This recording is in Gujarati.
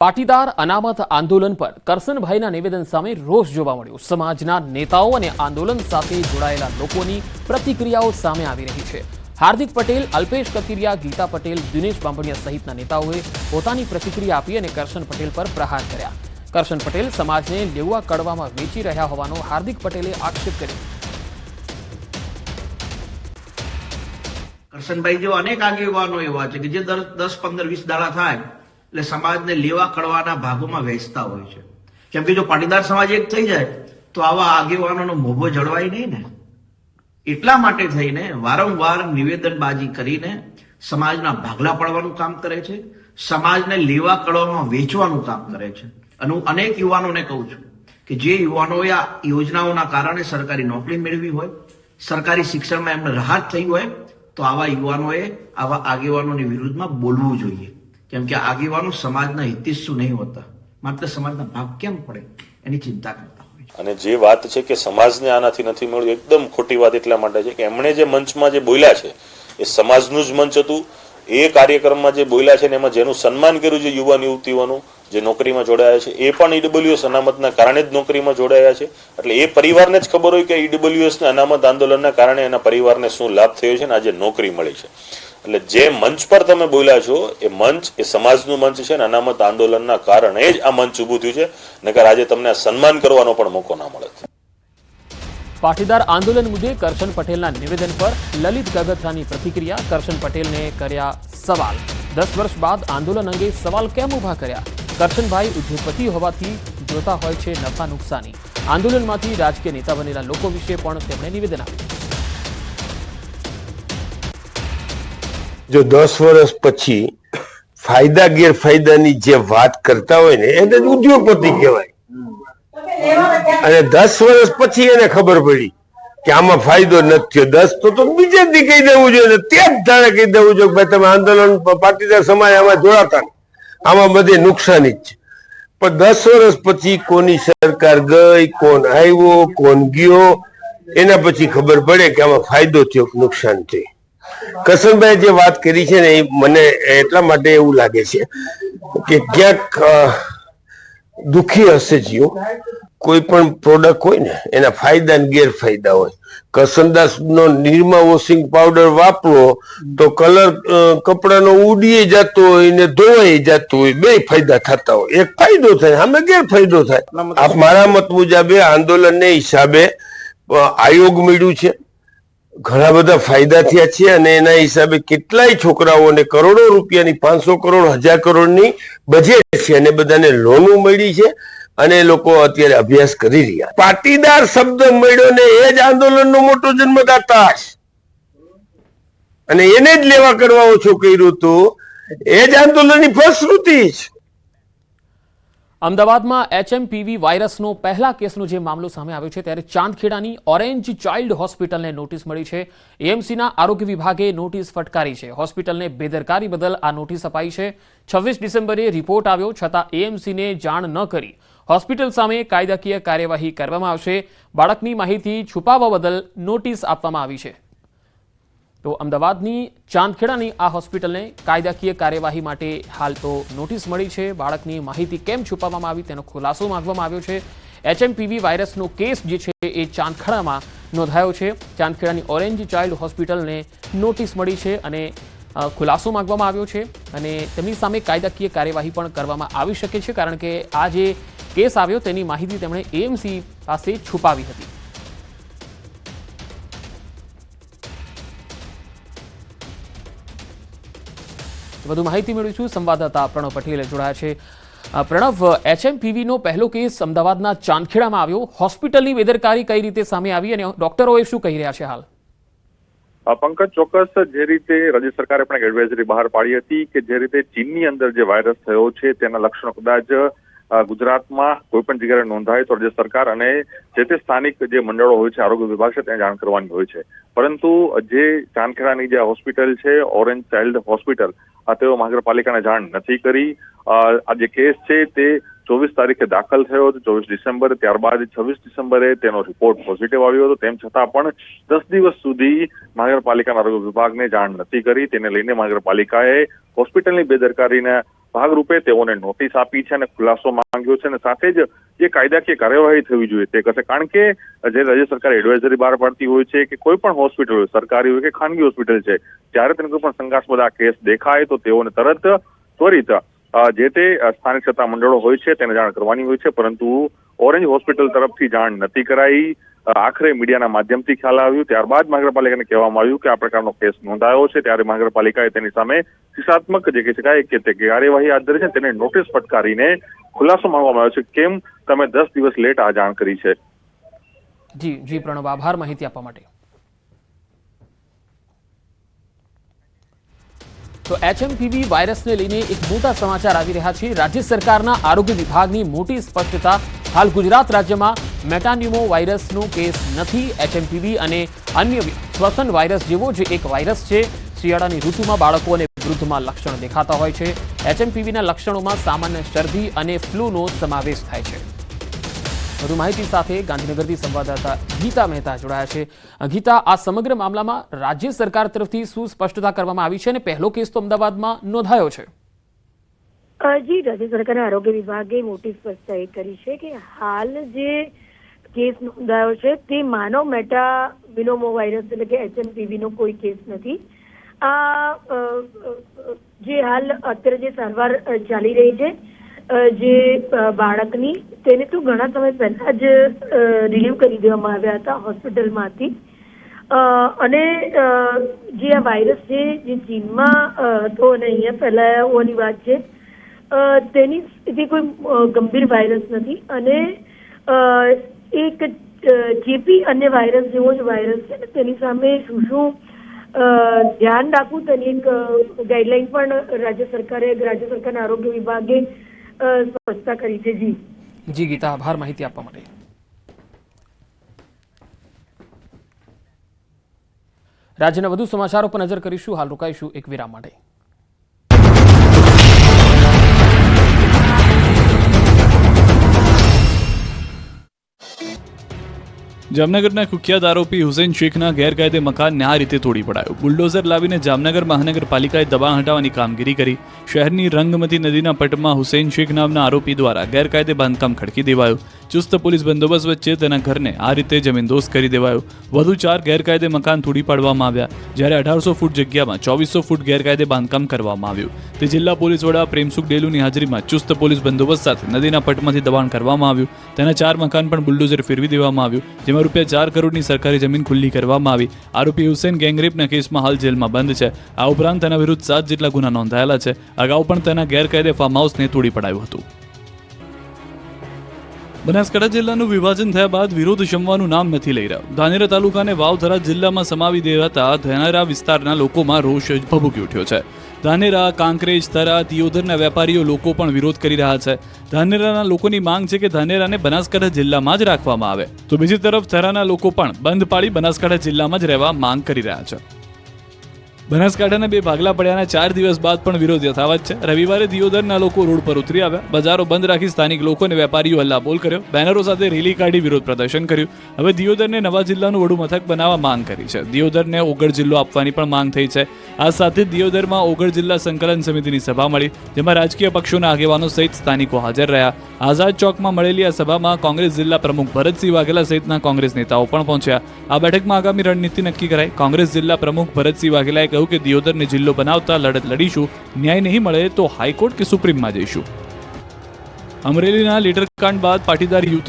પાટીદાર અનામત આંદોલન પર કરસનભાઈના નિવેદન સામે રોષ જોવા મળ્યો। સમાજના નેતાઓ અને આંદોલન સાથે જોડાયેલા લોકોની પ્રતિક્રિયાઓ સામે આવી રહી છે। હાર્દિક પટેલ, અલ્પેશ કથિરિયા, ગીતા પટેલ, દિનેશ બાંભણિયા સહિતના નેતાઓએ પોતાની પ્રતિક્રિયા આપી અને કરશન પટેલ પર પ્રહાર કર્યા। કરશન પટેલ સમાજને લેવા કડવામાં વેચી રહ્યા હોવાનો હાર્દિક પટેલે આક્ષેપ કર્યો। કરશનભાઈ જેવા અનેક આગેવાનો એવા છે કે જે 10, 15, 20 દાડા થાય એટલે સમાજને લેવા કડવાના ભાગોમાં વહેંચતા હોય છે। કેમ કે જો પાટીદાર સમાજ એક થઈ જાય તો આવા આગેવાનોનો મોભો જળવાય નહીં ને। એટલા માટે થઈને વારંવાર નિવેદનબાજી કરીને સમાજના ભાગલા પાડવાનું કામ કરે છે, સમાજને લેવા કડવામાં વેચવાનું કામ કરે છે। અને હું અનેક યુવાનોને કહું છું કે જે યુવાનોએ આ યોજનાઓના કારણે સરકારી નોકરી મેળવી હોય, સરકારી શિક્ષણમાં એમને રાહત થઈ હોય, તો આવા યુવાનોએ આવા આગેવાનોની વિરુદ્ધમાં બોલવું જોઈએ। કેમ કે આગેવાનો સમાજના હિતેચ્છુ નહીં હોતા, માત્ર સમાજના ભાગ કેમ પડે એની ચિંતા કરતા હોય છે। અને જે વાત છે કે સમાજને આનાથી નથી મળ્યું, એકદમ ખોટી વાત એટલા માટે છે કે એમણે જે મંચમાં જે બોલ્યા છે એ સમાજનું જ મંચ હતું। એ કાર્યક્રમમાં જે બોલ્યા છે ને એમાં જેનું સન્માન કર્યું છે યુવાન યુવતીઓનું જે નોકરીમાં જોડાયા છે એ પણ ઈડબ્લ્યુએસ અનામતના કારણે જ નોકરીમાં જોડાયા છે। એટલે એ પરિવારને જ ખબર હોય કે ઈડબ્લ્યુએસના અનામત આંદોલનના કારણે એના પરિવારને શું લાભ થયો છે ને આજે નોકરી મળી છે। એટલે જે મંચ પર તમે બોલ્યા છો એ મંચ એ સમાજનું મંચ છે ને અનામત આંદોલનના કારણે જ આ મંચ ઊભું થયું છે, નકર આજે તમને સન્માન કરવાનો પણ મોકો ના મળે। પાટીદાર આંદોલન મુદ્દે કરશન પટેલના નિવેદન પર લલિત ગગથરાની પ્રતિક્રિયા। કરશન પટેલને કર્યા સવાલ। 10 વર્ષ બાદ આંદોલન અંગે સવાલ કેમ ઉભા કર્યા? કરશનભાઈ ઉદ્યોગપતિ હોવાથી જોતા હોય છે નફા નુકસાની। આંદોલનમાંથી રાજકીય નેતા બનેલા લોકો વિશે પણ તેમણે નિવેદન આપ્યું। જો 10 વર્ષ પછી ફાયદા ગેરફાયદાની જે વાત કરતા હોય ને એને જ ઉદ્યોગપતિ કહેવાય। અને 10 વર્ષ પછી એને ખબર પડી કે આમાં ફાયદો નથી થયો, 10 તો બીજે દી કહી દેવું જોઈએ, તે જ ધારે કહી દેવું જોઈએ ભાઈ તમે આંદોલન પાટીદાર સમાજ આમાં જોડાતા, આમાં બધી નુકસાની જ છે। પણ 10 વર્ષ પછી કોની સરકાર ગઈ, કોણ આવ્યો, કોણ ગયો, એના પછી ખબર પડે કે આમાં ફાયદો થયો કે નુકસાન થયું। કરશનભાઈ જે વાત કરી છે ને એ મને એટલા માટે એવું લાગે છે કે ક્યાંક દુઃખી હશે જીવ। કોઈ પણ પ્રોડક્ટ હોય ને એના ફાયદા ને ગેરફાયદા હોય। કરશનદાસ નો નિરમા વોશિંગ પાવડર વાપરો તો કલર કપડાનો ઉડી જતો હોય ને ધોવાઈ જતો હોય, બે ફાયદા થતા હોય। એક ફાયદો થાય, સામે ગેરફાયદો થાય। આ મારા મત મુજબે આંદોલનને હિસાબે આયોગ મળ્યું છે, ઘણા બધા ફાયદા થયા છે અને એના હિસાબે કેટલાય છોકરાઓને કરોડો રૂપિયાની 500 કરોડ 1000 કરોડની બજેટ છે અને બધાને લોનો મળી છે અને લોકો અત્યારે અભ્યાસ કરી રહ્યા। પાટીદાર શબ્દ મળ્યો ને એ જ આંદોલનનો મોટો જન્મદાતા છે અને એને જ લેવા કરવા ઓછું કર્યું હતું, એ જ આંદોલનની ફલશ્રુતિ છે। અમદાવાદમાં HMPV વાયરસનો પહેલા કેસનો જે મામલો સામે આવ્યો છે ત્યારે ચાંદખેડાની ઓરેન્જ ચાઇલ્ડ હોસ્પિટલને નોટિસ મળી છે। એએમસીના આરોગ્ય વિભાગે નોટિસ ફટકારી છે। હોસ્પિટલને બેદરકારી બદલ આ નોટિસ અપાઈ છે। 26 ડિસેમ્બરે રિપોર્ટ આવ્યો છતાં એએમસીને જાણ ન કરી હોસ્પિટલ સામે કાયદાકીય કાર્યવાહી કરવામાં આવશે। બાળકની માહિતી છુપાવવા બદલ નોટિસ આપવામાં આવી છે। તો અમદાવાદની ચાંદખેડાની આ હોસ્પિટલને કાયદાકીય કાર્યવાહી માટે હાલ તો નોટિસ મળી છે। બાળકની માહિતી કેમ છુપાવવામાં આવી તેનો ખુલાસો માંગવામાં આવ્યો છે। HMPV વાયરસનો કેસ જે છે એ ચાંદખેડામાં નોંધાયો છે। ચાંદખેડાની ઓરેન્જ ચાઇલ્ડ હોસ્પિટલને નોટિસ મળી છે અને ખુલાસો માંગવામાં આવ્યો છે અને તેમની સામે કાયદાકીય કાર્યવાહી પણ કરવામાં આવી શકે છે, કારણ કે આ જે કેસ આવ્યો તેની માહિતી તેમણે એએમસી પાસે છુપાવી હતી। વધુ માહિતી મેળવીશું, સંવાદદાતા પ્રણવ પટેલ જોડાયા છે। પ્રણવ, HMPV નો પહેલો કેસ અમદાવાદના ચાંદખેડામાં આવ્યો, હોસ્પિટલની બેદરકારી કઈ રીતે સામે આવી અને ડોક્ટરોએ શું કહી રહ્યા છે હાલ? પંકજ, ચોક્કસ જે રીતે રાજ્ય સરકારે પણ એક એડવાઇઝરી બહાર પાડી હતી કે જે રીતે ચીનની અંદર જે વાયરસ થયો છે તેના લક્ષણો કદાચ ગુજરાતમાં કોઈ પણ જગ્યાએ નોંધાય તો રાજ્ય સરકાર અને જે તે સ્થાનિક જે મંડળો હોય છે, આરોગ્ય વિભાગ છે, ત્યાં જાણ કરવાની હોય છે। પરંતુ જે ચાંદખેડાની જે હોસ્પિટલ છે ઓરેન્જ ચાઇલ્ડ હોસ્પિટલ, તેઓ મહાનગરપાલિકાને જાણ નથી કરી। આ જે કેસ છે તે 24 તારીખે દાખલ થયો હતો, 24 ડિસેમ્બરે, ત્યારબાદ 26 ડિસેમ્બરે તેનો રિપોર્ટ પોઝિટિવ આવ્યો હતો। તેમ છતાં પણ 10 દિવસ સુધી મહાનગરપાલિકાના આરોગ્ય વિભાગને જાણ નથી કરી। તેને લઈને મહાનગરપાલિકાએ હોસ્પિટલની બેદરકારીના ભાગરૂપે તેઓને નોટિસ આપી છે અને ખુલાસો માંગ્યો છે અને સાથે જ જે કાયદાકીય કાર્યવાહી થવી જોઈએ તે કરશે. કારણ કે જે રાજ્ય સરકાર એડવાઇઝરી બહાર પાડતી હોય છે કે કોઈ પણ હોસ્પિટલ હોય, સરકારી હોય કે ખાનગી હોસ્પિટલ છે, જ્યારે તેને કોઈ પણ શંકાસ્પદ આ કેસ દેખાય તો તેઓને ત્વરિત જે તે સ્થાનિક સત્તા મંડળો હોય છે તેને જાણ કરવાની હોય છે. પરંતુ ઓરેન્જ હોસ્પિટલ તરફથી જાણ નથી કરાઈ. આખરે મીડિયાના માધ્યમથી ખ્યાલ આવ્યું, ત્યારબાદ મહાનગરપાલિકાને કહેવામાં આવ્યું કે આ પ્રકારનો કેસ નોંધાયો છે. ત્યારે મહાનગરપાલિકાએ તેની સામે શિક્ષાત્મક જે કહી શકાય કે તે કાર્યવાહી હાથ ધરી છે. તેને નોટિસ ફટકારીને ખુલાસો માંગવામાં આવ્યો છે, કેમ તમે 10 દિવસ લેટ આ જાણ કરી છે. જી પ્રણવ, આભાર માહિતી આપવા માટે. તો HMPV વાયરસને લઈને એક મોટા સમાચાર આવી રહ્યા છે. રાજ્ય સરકારના આરોગ્ય વિભાગની મોટી સ્પષ્ટતા. હાલ ગુજરાત રાજ્યમાં મેટાન્યુમો વાયરસનો કેસ નથી. HMPV અને અન્ય શ્વસન વાયરસ જેવો જ એક વાયરસ છે. શિયાળાની ઋતુમાં બાળકો અને વૃદ્ધમાં લક્ષણ દેખાતા હોય છે. HMPVના લક્ષણોમાં સામાન્ય શરદી અને ફ્લૂનો સમાવેશ થાય છે. વધુ માહિતી સાથે ગાંધીનગરથી સંવાદદાતા ગીતા મહેતા જોડાયા છે. ગીતા, આ સમગ્ર મામલામાં રાજ્ય સરકાર તરફથી શું સ્પષ્ટતા કરવામાં આવી છે અને પહેલો કેસ તો અમદાવાદમાં નોંધાયો છે? જી, રાજ્ય સરકારના આરોગ્ય વિભાગે મોટી સ્પષ્ટતા એ કરી છે કે હાલ જે કેસ નોંધાયો છે તે માનવ મેટાવિનોમો વાયરસ એટલે કે HMPV નો કોઈ કેસ નથી. આ જે હાલ અત્યારે જે સારવાર ચાલી રહી છે જે બાળકની, તેને તો ઘણા સમય પહેલા જ રિલીવ કરી દેવામાં આવ્યા હતા હોસ્પિટલમાંથી. અને જે આ વાયરસ છે જે ચીનમાં હતો અને અહીંયા ફેલાયા હોવાની વાત છે, તેની સ્થિતિ કોઈ ગંભીર વાયરસ નથી અને એક ચેપી અન્ય વાયરસ જેવો જ વાયરસ છે ને તેની સામે શું ધ્યાન રાખવું તેની એક ગાઈડલાઈન પણ રાજ્ય સરકારના આરોગ્ય વિભાગે સ્પષ્ટતા કરી છે. જી ગીતા, આભાર માહિતી આપવા માટે. રાજ્યના વધુ સમાચારો પર નજર કરીશું. હાલ રોકાઈશું એક વિરામ માટે. જામનગરના કુખ્યાત આરોપી હુસૈન શેખના ગેરકાયદે મકાનને આ રીતે તોડી પડાયું. બુલડોઝર લાવીને જામનગર મહાનગરપાલિકાએ દબાણ હટાવવાની કામગીરી કરી. શહેરની રંગમતી નદીના પટમાં હુસૈન શેખ નામના આરોપી દ્વારા ગેરકાયદે બાંધકામ ખડકી દેવાયું. ચુસ્ત પોલીસ બંદોબસ્ત વચ્ચે તેના ઘરને આ રીતે જમીનદોસ્ત કરી દેવાયું. વધુ 4 ગેરકાયદે મકાન તોડી પાડવામાં આવ્યા, જ્યારે 1800 ફૂટ જગ્યામાં 2400 ફૂટ ગેરકાયદે બાંધકામ કરવામાં આવ્યું. તે જિલ્લા પોલીસ વડા પ્રેમસુખ ડેલુની હાજરીમાં ચુસ્ત પોલીસ બંદોબસ્ત સાથે નદીના પટમાંથી દબાણ કરવામાં આવ્યું. તેના 4 મકાન પણ બુલડોઝર ફેરવી દેવામાં આવ્યું, જેમાં ₹4 કરોડની સરકારી જમીન ખુલ્લી કરવામાં આવી. આરોપી હુસૈન ગેંગરેપના કેસમાં હાલ જેલમાં બંધ છે. આ ઉપરાંત તેના વિરુદ્ધ 7 જેટલા ગુના નોંધાયેલા છે. અગાઉ પણ તેના ગેરકાયદે ફાર્મ હાઉસને તોડી પડાયું હતું. બનાસકાંઠા જિલ્લાનું વિભાજન થયા બાદ વિરોધ શમવાનું નામ નથી લઈ રહ્યો. ધાનેરા તાલુકાને વાવથરા જિલ્લામાં સમાવી દેવાતા ધાનેરા વિસ્તારના લોકોમાં રોષ ભભૂકી ઉઠ્યો છે. ધાનેરા, કાંકરેજ, થરા, દિયોદરના વેપારીઓ લોકો પણ વિરોધ કરી રહ્યા છે. ધાનેરાના લોકોની માંગ છે કે ધાનેરાને બનાસકાંઠા જિલ્લામાં જ રાખવામાં આવે, તો બીજી તરફ થરાના લોકો પણ બંધ પાડી બનાસકાંઠા જિલ્લામાં જ રહેવા માંગ કરી રહ્યા છે. બનાસકાંઠાના 2 ભાગલા પડ્યાના 4 દિવસ બાદ પણ વિરોધ યથાવત છે. રવિવારે દિયોદરના લોકો રોડ પર ઉતરી આવ્યા, બજારો બંધ રાખી સ્થાનિક લોકો અને વેપારીઓ હલ્લાબોલ કર્યો, બેનરો સાથે રેલી કાઢી વિરોધ પ્રદર્શન કર્યું. હવે દિયોદરને નવા જિલ્લાનું વડુ મથક બનાવવા માંગ કરી છે. દિયોદરને ઓગળ જિલ્લો આપવાની પણ માંગ થઈ છે. આ સાથે દિયોદરમાં ઓગળ જિલ્લા સંકલન સમિતિની સભા મળી, જેમાં રાજકીય પક્ષોના આગેવાનો સહિત સ્થાનિકો હાજર રહ્યા. આઝાદ ચોકમાં મળેલી આ સભામાં કોંગ્રેસ જિલ્લા પ્રમુખ ભરતસિંહ વાઘેલા સહિતના કોંગ્રેસ નેતાઓ પણ પહોંચ્યા. આ બેઠકમાં આગામી રણનીતિ નક્કી કરાઈ. કોંગ્રેસ જિલ્લા પ્રમુખ ભરતસિંહ વાઘેલાએ કહ્યું કે દિયોદરને જિલ્લો બનાવતા લડત લડીશું, ન્યાય નહીં મળે તો હાઈકોર્ટ કે સુપ્રીમમાં જઈશું. અમરેલીના લીટર કાંડ બાદ પાટીદાર યુવતી